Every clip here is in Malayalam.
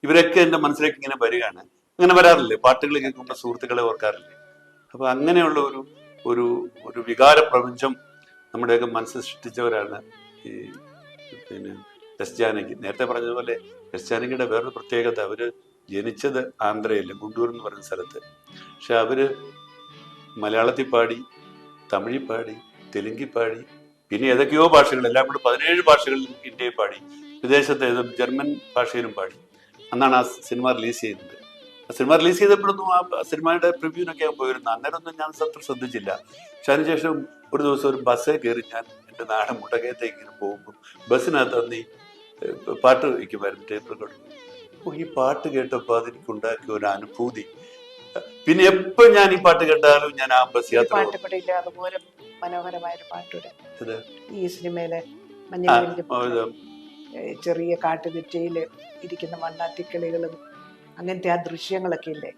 ഇവരൊക്കെ എൻ്റെ മനസ്സിലേക്ക് ഇങ്ങനെ വരികയാണ്. അങ്ങനെ വരാറില്ലേ? പാട്ടുകൾ കേൾക്കുമ്പോൾ സുഹൃത്തുക്കളെ ഓർക്കാറില്ലേ? അപ്പൊ അങ്ങനെയുള്ള ഒരു ഒരു ഒരു വികാര പ്രപഞ്ചം നമ്മുടെയൊക്കെ മനസ്സിൽ സൃഷ്ടിച്ചവരാണ് ഈ പിന്നെ എസ് ജാനകി. നേരത്തെ പറഞ്ഞതുപോലെ എസ് ജാനകിയുടെ വേറൊരു പ്രത്യേകത, അവര് ജനിച്ചത് ആന്ധ്രയിൽ ഗുണ്ടൂർ എന്ന് പറയുന്ന സ്ഥലത്ത്. പക്ഷെ അവര് മലയാളത്തിൽ പാടി, തമിഴിൽ പാടി, തെലുങ്കിൽ പാടി, പിന്നെ ഏതൊക്കെയോ ഭാഷകൾ, എല്ലാം കൂടെ 17 ഭാഷകളിൽ ഇന്ത്യയിൽ പാടി, വിദേശത്ത് ജർമ്മൻ ഭാഷയിലും പാടി. അന്നാണ് ആ സിനിമ റിലീസ് ചെയ്യുന്നത്. ആ സിനിമ റിലീസ് ചെയ്തപ്പോഴൊന്നും ആ സിനിമയുടെ പ്രിവ്യൂവിനൊക്കെ ഞാൻ പോയിരുന്നു. അന്നേരമൊന്നും ഞാൻ അത്ര ശ്രദ്ധിച്ചില്ല. പക്ഷെ അതിനുശേഷം ഒരു ദിവസം ഒരു ബസ്സിൽ കയറി ഞാൻ എൻ്റെ നാട് മുണ്ടകയത്തേക്ക് ഇങ്ങനെ പോകുമ്പോൾ ബസ്സിനകത്ത് അന്ന് ഈ പാട്ട് വയ്ക്കുമായിരുന്നു, ടേപ്പ് റെക്കോർഡ്. ഈ പാട്ട് കേട്ടപ്പോൾ അതെനിക്ക് ഉണ്ടാക്കിയ ഒരു അനുഭൂതി. പിന്നെ എപ്പോ ഞാൻ ഈ പാട്ട് കേട്ടാലും ഞാൻ ആ ബസ് യാത്ര അതുപോലെ മനോഹരമായ ഒരു പാട്ടൂടെ ഈ സിനിമയിലെ ചെറിയ കാട്ടുകുറ്റയില് ഇരിക്കുന്ന മണ്ണാത്തിക്കിളികളും അങ്ങനത്തെ ആ ദൃശ്യങ്ങളൊക്കെ ഇല്ലേ,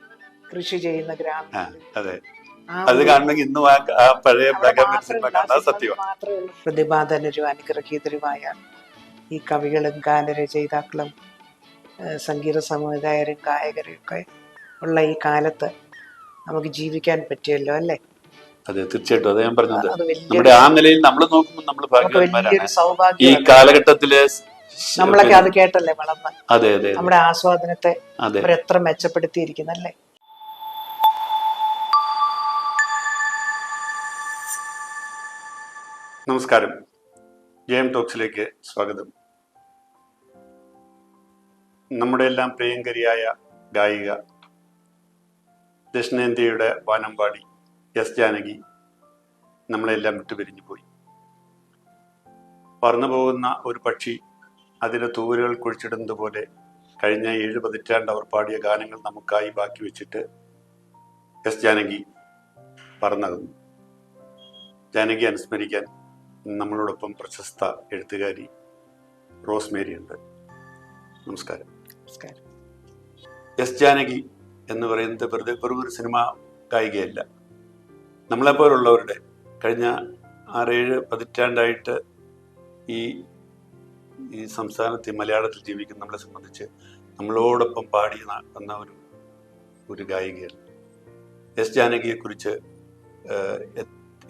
കൃഷി ചെയ്യുന്ന ഗ്രാമം. അത് കാണണമെങ്കിൽ ഇന്നും ആ പഴയ പ്രതിഭാധനരും അനുഗ്രഹീതരുമായ ഈ കവികളും ഗാനരചയിതാക്കളും സംഗീത സംവിധായകരും ഗായകരും ഒക്കെ ഉള്ള ഈ കാലത്ത് നമുക്ക് ജീവിക്കാൻ പറ്റിയല്ലോ, അല്ലേ? അതെ, തീർച്ചയായിട്ടും. അത് ഞാൻ പറഞ്ഞത്, നമ്മുടെ ആ നിലയിൽ നമ്മൾ നോക്കുമ്പോൾ നമ്മൾ ഭാഗ്യവാന്മാരാണ്. ഈ കാലഘട്ടത്തിലെ നമ്മളൊക്കെ അത് കേട്ടല്ലേ വളർന്ന്. അതെ അതെ, നമ്മുടെ ആസ്വാദനത്തെ അവരെത്ര മെച്ചപ്പെടുത്തിയിരിക്കുന്നല്ലേ. നമസ്കാരം, ജയം ടോക്സിലേക്ക് സ്വാഗതം. നമ്മുടെ എല്ലാം പ്രിയങ്കരിയായ ഗായിക, ദക്ഷിണേന്ത്യയുടെ വാനമ്പാടി എസ് ജാനകി നമ്മളെല്ലാം വിട്ടുപിരിഞ്ഞു പോയി. പറന്നു പോകുന്ന ഒരു പക്ഷി അതിൻ്റെ തൂവലുകൾ കുഴിച്ചിടുന്നത് പോലെ കഴിഞ്ഞ 7 പതിറ്റാണ്ട് അവർ പാടിയ ഗാനങ്ങൾ നമുക്കായി ബാക്കി വെച്ചിട്ട് എസ് ജാനകി പറന്നകുന്നു. ജാനകി അനുസ്മരിക്കാൻ നമ്മളോടൊപ്പം പ്രശസ്ത എഴുത്തുകാരി റോസ്മേരി ഉണ്ട്. നമസ്കാരം. എസ് ജാനകി എന്ന് പറയുന്നത് വെറും ഒരു സിനിമ ഗായികയല്ല. നമ്മളെപ്പോലുള്ളവരുടെ കഴിഞ്ഞ 6-7 പതിറ്റാണ്ടായിട്ട് ഈ സംസ്ഥാനത്ത് മലയാളത്തിൽ ജീവിക്കുന്ന നമ്മളെ സംബന്ധിച്ച് നമ്മളോടൊപ്പം പാടി വന്ന ഒരു ഗായികയാണ്. എസ് ജാനകിയെ കുറിച്ച്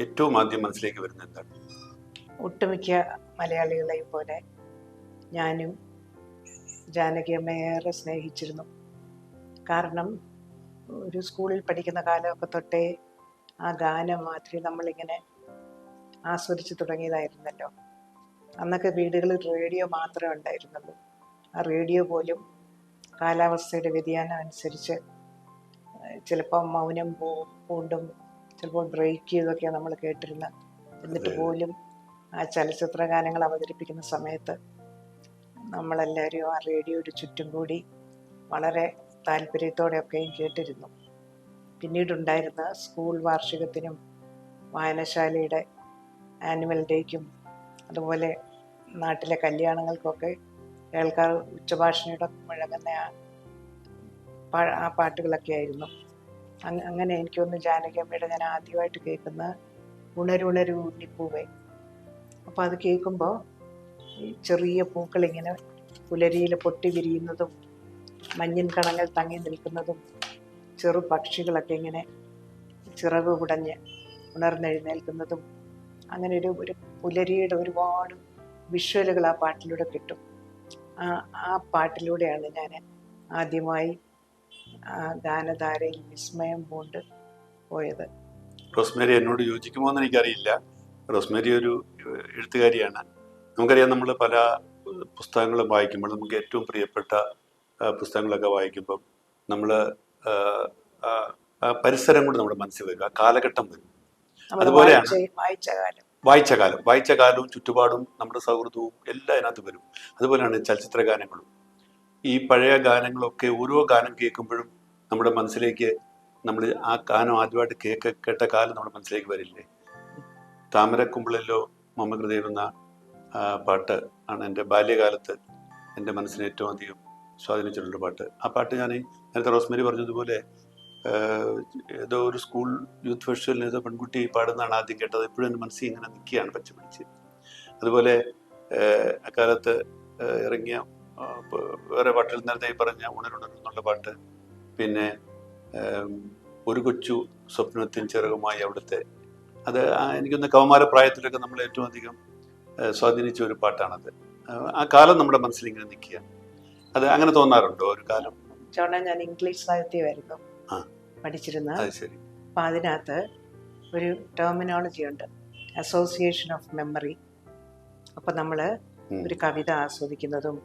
ഏറ്റവും ആദ്യം മനസ്സിലേക്ക് വരുന്നത് എന്താണ്? ഒട്ടുമിക്ക മലയാളികളെയും പോലെ ഞാനും ജാനകി അമ്മയെ ഏറെ സ്നേഹിച്ചിരുന്നു. കാരണം ഒരു സ്കൂളിൽ പഠിക്കുന്ന കാലമൊക്കെ തൊട്ടേ ആ ഗാനമാതിരി നമ്മളിങ്ങനെ ആസ്വദിച്ച് തുടങ്ങിയതായിരുന്നല്ലോ. അന്നൊക്കെ വീടുകളിൽ റേഡിയോ മാത്രമേ ഉണ്ടായിരുന്നുള്ളൂ. ആ റേഡിയോ പോലും കാലാവസ്ഥയുടെ വ്യതിയാനം അനുസരിച്ച് ചിലപ്പോൾ മൗനം പൂണ്ടും ചിലപ്പോൾ ബ്രേക്ക് ചെയ്തൊക്കെയാണ് നമ്മൾ കേട്ടിരുന്നത്. എന്നിട്ട് പോലും ആ ചലച്ചിത്ര ഗാനങ്ങൾ അവതരിപ്പിക്കുന്ന സമയത്ത് നമ്മളെല്ലാവരും ആ റേഡിയോയുടെ ചുറ്റും കൂടി വളരെ താല്പര്യത്തോടെയൊക്കെയും കേട്ടിരുന്നു. പിന്നീടുണ്ടായിരുന്ന സ്കൂൾ വാർഷികത്തിനും വായനശാലയുടെ ആനുവൽ ഡേക്കും അതുപോലെ നാട്ടിലെ കല്യാണങ്ങൾക്കൊക്കെ കേൾക്കാർ ഉച്ചഭാഷണിയുടെ മുഴങ്ങുന്ന ആ പാട്ടുകളൊക്കെ ആയിരുന്നു. അങ്ങനെ എനിക്കൊന്ന് ജാനകി അമ്മയുടെ ഞാൻ ആദ്യമായിട്ട് കേൾക്കുന്ന ഉണരുണരു ഉണ്ണിപ്പൂവേ. അപ്പോൾ അത് കേൾക്കുമ്പോൾ ഈ ചെറിയ പൂക്കളിങ്ങനെ പുലരിയിൽ പൊട്ടി വിരിയുന്നതും മഞ്ഞിൻ കണങ്ങൾ തങ്ങി നിൽക്കുന്നതും ചെറു പക്ഷികളൊക്കെ ഇങ്ങനെ ചിറക് കുടഞ്ഞ് ഉണർന്നെഴുന്നേൽക്കുന്നതും അങ്ങനെ ഒരു പുലരിയുടെ ഒരുപാട് വിഷ്വലുകൾ ആ പാട്ടിലൂടെ കിട്ടും. ആ പാട്ടിലൂടെയാണ് ഞാൻ ആദ്യമായി ആ ഗാനധാരയിൽ വിസ്മയം കൊണ്ട് പോയത്. റോസ്മേരി എന്നോട് യോജിക്കുമോ എന്ന് എനിക്കറിയില്ല. റോസ്മേരി ഒരു എഴുത്തുകാരിയാണ്. നമുക്കറിയാം, നമ്മൾ പല പുസ്തകങ്ങളും വായിക്കുമ്പോൾ നമുക്ക് ഏറ്റവും പ്രിയപ്പെട്ട പുസ്തകങ്ങളൊക്കെ വായിക്കുമ്പം നമ്മൾ പരിസരം കൊണ്ട് നമ്മുടെ മനസ്സിൽ വരും, ആ കാലഘട്ടം വരും. അതുപോലെയാണ് വായിച്ച കാലവും ചുറ്റുപാടും നമ്മുടെ സൗഹൃദവും എല്ലാം അതിനകത്ത് വരും. അതുപോലെയാണ് ചലച്ചിത്ര ഗാനങ്ങളും. ഈ പഴയ ഗാനങ്ങളൊക്കെ ഓരോ ഗാനം കേൾക്കുമ്പോഴും നമ്മുടെ മനസ്സിലേക്ക് നമ്മൾ ആ ഗാനം ആദ്യമായിട്ട് കേട്ട കാലം നമ്മുടെ മനസ്സിലേക്ക് വരില്ലേ? താമരക്കുമ്പിളിലോ മമകൃതയം എന്ന പാട്ട് ആണ് എൻ്റെ ബാല്യകാലത്ത് എൻ്റെ മനസ്സിനെ ഏറ്റവും അധികം സ്വാധീനിച്ചിട്ടുള്ള പാട്ട്. ആ പാട്ട് ഞാൻ നേരത്തെ റോസ്മേരി പറഞ്ഞതുപോലെ ഏതോ ഒരു സ്കൂൾ യൂത്ത് ഫെസ്റ്റിവലിന് ഏതോ പെൺകുട്ടി പാടുന്നതാണ് ആദ്യം കേട്ടത്. എപ്പോഴും എൻ്റെ മനസ്സിൽ ഇങ്ങനെ നിൽക്കുകയാണ് പച്ച പിടിച്ച്. അതുപോലെ അക്കാലത്ത് ഇറങ്ങിയ വേറെ പാട്ടിൽ നേരത്തെ ഈ പറഞ്ഞ ഉണരുണരുന്നുള്ള പാട്ട്, പിന്നെ ഒരു കൊച്ചു സ്വപ്നത്തിൻ ചിറകുമായി അവിടുത്തെ, അത് എനിക്കൊന്ന് കൗമാര പ്രായത്തിലൊക്കെ നമ്മൾ ഏറ്റവും അധികം സ്വാധീനിച്ച ഒരു പാട്ടാണത്. ആ കാലം നമ്മുടെ മനസ്സിൽ ഇങ്ങനെ നിൽക്കുക. അത് അങ്ങനെ തോന്നാറുണ്ടോ ഒരു കാലം? ചോണ ഞാൻ ഇംഗ്ലീഷ് സാഹിത്യമായിരുന്നു പഠിച്ചിരുന്നത്. അത് ശരി. അപ്പം അതിനകത്ത് ഒരു ടെർമിനോളജി ഉണ്ട്, അസോസിയേഷൻ ഓഫ് മെമ്മറി. അപ്പം നമ്മൾ ഒരു കവിത ആസ്വദിക്കുന്നതും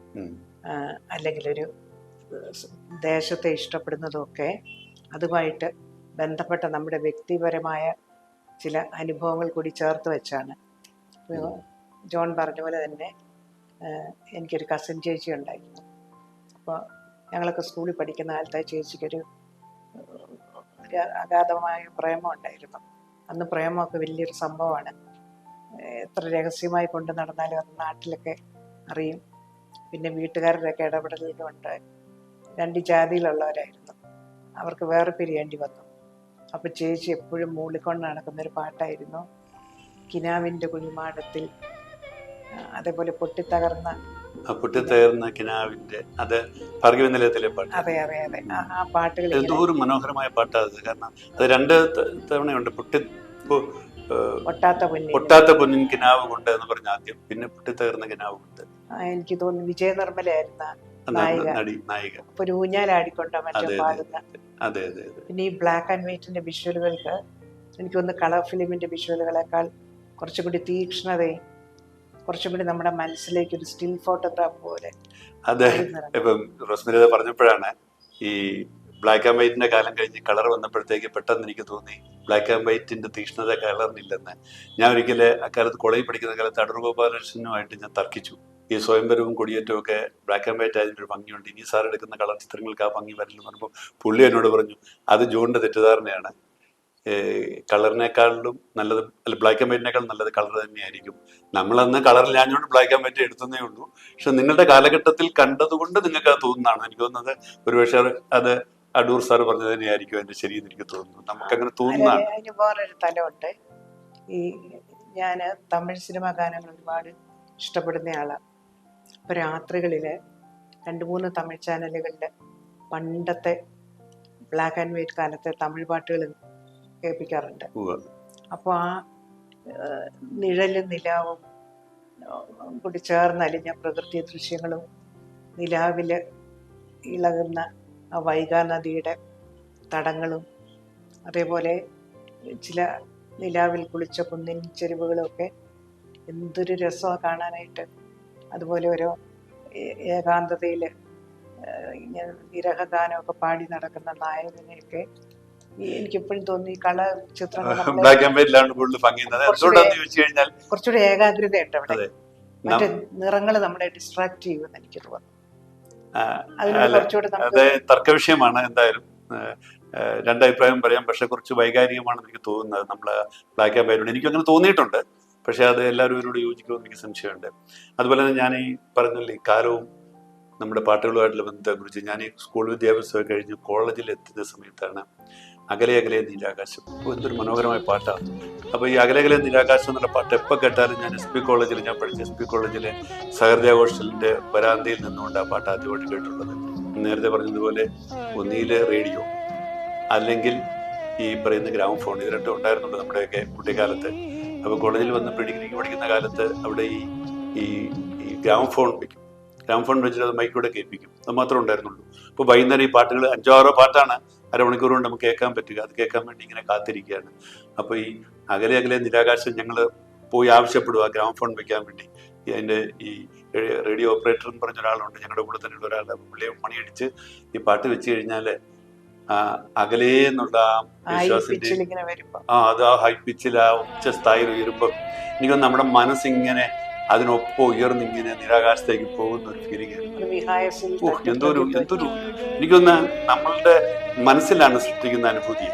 അല്ലെങ്കിൽ ഒരു ദേശത്തെ ഇഷ്ടപ്പെടുന്നതും ഒക്കെ അതുമായിട്ട് ബന്ധപ്പെട്ട നമ്മുടെ വ്യക്തിപരമായ ചില അനുഭവങ്ങൾ കൂടി ചേർത്ത് വെച്ചാണ്. ജോൺ പറഞ്ഞ പോലെ തന്നെ എനിക്കൊരു കസിൻ ചേച്ചി ഉണ്ടായിരുന്നു. അപ്പോൾ ഞങ്ങളൊക്കെ സ്കൂളിൽ പഠിക്കുന്ന കാലത്ത് ചേച്ചിക്കൊരു അഗാധമായ പ്രേമം ഉണ്ടായിരുന്നു. അന്ന് പ്രേമമൊക്കെ വലിയൊരു സംഭവമാണ്. എത്ര രഹസ്യമായി കൊണ്ട് നടന്നാലും അത് നാട്ടിലൊക്കെ അറിയും. പിന്നെ വീട്ടുകാരുടെയൊക്കെ ഇടപെടലുകളുണ്ട്. 2 ജാതിയിലുള്ളവരായിരുന്നു, അവർക്ക് വേറെ പിരിയേണ്ടി വന്നു. അപ്പം ചേച്ചി എപ്പോഴും മൂളിക്കൊണ്ട് നടക്കുന്നൊരു പാട്ടായിരുന്നു കിനാവിൻ്റെ കുഴിമാടത്തിൽ. അതേപോലെ പൊട്ടിത്തകർന്ന കിനാവിന്റെ, അത് ഭാർഗവി നിലയത്തിലെ പാട്ട്. അതെ അതെ അതെ, ആ പാട്ടുകൾ എന്തോ ഒരു മനോഹരമായ പാട്ടാണ്. കാരണം അത് 2 തവണയുണ്ട്. പൊട്ടാത്ത പൊന്നിൻ കിനാവ് കൊണ്ട് എന്ന് പറഞ്ഞ ആദ്യം, പിന്നെ പൊട്ടിത്തകർന്ന കിനാവ് കൊണ്ട്. എനിക്ക് തോന്നുന്നു വിജയ നിർമ്മലയായിരുന്ന നായിക. അപ്പൊ ഒരു ഊഞ്ഞാലാടിക്കൊണ്ട മറ്റേ പാടുന്ന. അതെ അതെ. പിന്നെ ഈ ബ്ലാക്ക് ആൻഡ് വൈറ്റിന്റെ വിഷ്വലുകൾക്ക് എനിക്ക് തോന്നുന്നു കളർ ഫിലിമിന്റെ വിഷ്വലുകളെക്കാൾ കുറച്ചും കൂടി തീക്ഷ്ണതയും കുറച്ചും കൂടി നമ്മുടെ മനസ്സിലേക്ക് ഒരു സ്റ്റിൽ ഫോട്ടോഗ്രാഫ് പോലെ. അതെ. ഇപ്പം റോസ്മേരി പറഞ്ഞപ്പോഴാണ് ഈ ബ്ലാക്ക് ആൻഡ് വൈറ്റിന്റെ കാലം കഴിഞ്ഞ് കളർ വന്നപ്പോഴത്തേക്ക് പെട്ടെന്ന് എനിക്ക് തോന്നി ബ്ലാക്ക് ആൻഡ് വൈറ്റിന്റെ തീക്ഷ്ണത കളറിനില്ലെന്ന്. ഞാൻ ഒരിക്കല് അക്കാലത്ത് കോളേജിൽ പഠിക്കുന്ന കാലത്ത് അടൂർ ഗോപാലകൃഷ്ണനുമായിട്ട് ഞാൻ തർക്കിച്ചു. ഈ സ്വയംവരവും കൊടിയേറ്റവും ഒക്കെ ബ്ലാക്ക് ആൻഡ് വൈറ്റ് ആയതിൻ്റെ ഒരു ഭംഗിയുണ്ട്, ഇനി സാർ എടുക്കുന്ന കളർ ചിത്രങ്ങൾക്ക് ആ ഭംഗി വരില്ലെന്ന് പറഞ്ഞപ്പോൾ പുള്ളി എന്നോട് പറഞ്ഞു, അത് ജോണിന്റെ തെറ്റിദ്ധാരണയാണ്. കളറിനേക്കാളും നല്ലത്, അല്ല ബ്ലാക്ക് ആൻഡ് വൈറ്റിനേക്കാളും നല്ലത് കളർ തന്നെയായിരിക്കും. നമ്മളന്ന് കളറില്ലാഞ്ഞുകൊണ്ട് ബ്ലാക്ക് ആൻഡ് വൈറ്റ് എടുത്തതേ ഉള്ളൂ. പക്ഷെ നിങ്ങളുടെ കാലഘട്ടത്തിൽ കണ്ടതുകൊണ്ട് നിങ്ങൾക്ക് അത് തോന്നുന്നതാണ്. എനിക്ക് തോന്നുന്നത് ഒരുപക്ഷെ അത് അടൂർ സാർ പറഞ്ഞത് തന്നെയായിരിക്കും അതിന്റെ ശരിയെന്ന് എനിക്ക് തോന്നുന്നു. നമുക്കങ്ങനെ തോന്നുന്നതാണ്. അതിന് വേറൊരു തലമുണ്ട്. ഈ ഞാൻ തമിഴ് സിനിമാ ഗാനങ്ങൾ ഒരുപാട് ഇഷ്ടപ്പെടുന്ന ആളാണ്. അപ്പോൾ രാത്രികളിൽ 2-3 തമിഴ് ചാനലുകളിൽ പണ്ടത്തെ ബ്ലാക്ക് ആൻഡ് വൈറ്റ് കാലത്തെ തമിഴ് പാട്ടുകൾ കേൾപ്പിക്കാറുണ്ട്. അപ്പോൾ ആ നിഴലും നിലാവും കൂടി ചേർന്നലിഞ്ഞ പ്രകൃതി ദൃശ്യങ്ങളും നിലാവിൽ ഇളകുന്ന ആ വൈഗാ നദിയുടെ തടങ്ങളും അതേപോലെ ചില നിലാവിൽ കുളിച്ച കുന്നിൻ ചെരുവുകളും ഒക്കെ എന്തൊരു രസമാണ് കാണാനായിട്ട്. അതുപോലെ ഓരോ ഏകാന്തതയിൽ ഇങ്ങനെ വിരഹഗാനമൊക്കെ പാടി നടക്കുന്ന നായകനെയൊക്കെ എനിക്കെപ്പോഴും തോന്നി ഈ കളർ ചിത്രങ്ങൾ കുറച്ചുകൂടി ഏകാഗ്രതയുണ്ട് അവിടെ. മറ്റേ നിറങ്ങൾ നമ്മളെ ഡിസ്ട്രാക്ട് ചെയ്യുമെന്ന് എനിക്ക് തോന്നുന്നു. അത് തർക്കവിഷയമാണ്. എന്തായാലും 2 അഭിപ്രായം പറയാം. പക്ഷെ കുറച്ച് വൈകാരികമാണെന്ന് എനിക്ക് തോന്നുന്നത് നമ്മള് ബ്ലാക്ക് ആൻഡ് വൈറ്റ്. എനിക്കും അങ്ങനെ തോന്നിയിട്ടുണ്ട്. പക്ഷെ അത് എല്ലാവരും ഇതിനോട് യോജിക്കുമെന്ന് എനിക്ക് സംശയമുണ്ട്. അതുപോലെ തന്നെ ഞാൻ ഈ പറഞ്ഞില്ലേ ഈ കാലവും നമ്മുടെ പാട്ടുകളുമായിട്ടുള്ള ബന്ധത്തെക്കുറിച്ച്, ഞാൻ ഈ സ്കൂൾ വിദ്യാഭ്യാസമൊക്കെ കഴിഞ്ഞ് കോളേജിൽ എത്തുന്ന സമയത്താണ് അകലെ അകലെ നീലാകാശം. എന്തൊരു മനോഹരമായ പാട്ടാണ്. അപ്പോൾ ഈ അകലെ അകലെ നീലാകാശം എന്നുള്ള പാട്ട് എപ്പോൾ കേട്ടാലും ഞാൻ ഞാൻ പഠിച്ച SP കോളേജിലെ സഹൃദയ ഹോസ്റ്റലിന്റെ വരാന്തയിൽ നിന്നുകൊണ്ട് ആ പാട്ട് ആദ്യമായിട്ട് കേട്ടിട്ടുള്ളത്. നേരത്തെ പറഞ്ഞതുപോലെ ഒന്നിയിൽ റേഡിയോ അല്ലെങ്കിൽ ഈ പറയുന്ന ഗ്രാമഫോൺ, ഇത് 2 ഉണ്ടായിരുന്നുണ്ട് നമ്മുടെയൊക്കെ കുട്ടിക്കാലത്ത്. അപ്പോൾ കോളേജിൽ വന്നപ്പോൾ ഡിഗ്രിക്ക് പഠിക്കുന്ന കാലത്ത് അവിടെ ഈ ഗ്രാമഫോൺ വയ്ക്കും. ഗ്രാമഫോൺ വെച്ചിട്ട് അത് മൈക്കിലൂടെ കേൾപ്പിക്കും. അത് മാത്രമേ ഉണ്ടായിരുന്നുള്ളൂ. അപ്പോൾ വൈകുന്നേരം ഈ പാട്ടുകൾ 5-6 പാട്ടാണ് അരമണിക്കൂർ കൊണ്ട് നമുക്ക് കേൾക്കാൻ പറ്റുക. അത് കേൾക്കാൻ വേണ്ടി ഇങ്ങനെ കാത്തിരിക്കുകയാണ്. അപ്പോൾ ഈ അകലെ അകലെ നിരാകാശം ഞങ്ങൾ പോയി ആവശ്യപ്പെടുക ഗ്രാമഫോൺ വെക്കാൻ വേണ്ടി. അതിൻ്റെ ഈ റേഡിയോ ഓപ്പറേറ്റർ എന്ന് പറഞ്ഞ ഒരാളുണ്ട് ഞങ്ങളുടെ കൂടെ തന്നെയുള്ള ഒരാൾ. പുള്ളിയെ മണിയടിച്ച് ഈ പാട്ട് വെച്ച് കഴിഞ്ഞാൽ അകലേ എന്നുള്ള വിശ്വാസത്തിന്റെ അത് ആ ഹൈ പിച്ചിൽ ആ ഉച്ച സ്ഥായിൽ ഉയരുമ്പോൾ എനിക്കൊന്ന് നമ്മുടെ മനസ്സിങ്ങനെ അതിനൊപ്പം ഉയർന്നിങ്ങനെ നിരാകാശത്തേക്ക് പോകുന്ന ഒരു ഫീലിംഗ് ആയിരുന്നു. എന്തൊരു എനിക്കൊന്ന് നമ്മളുടെ മനസ്സിലാണ് സൃഷ്ടിക്കുന്ന അനുഭൂതി.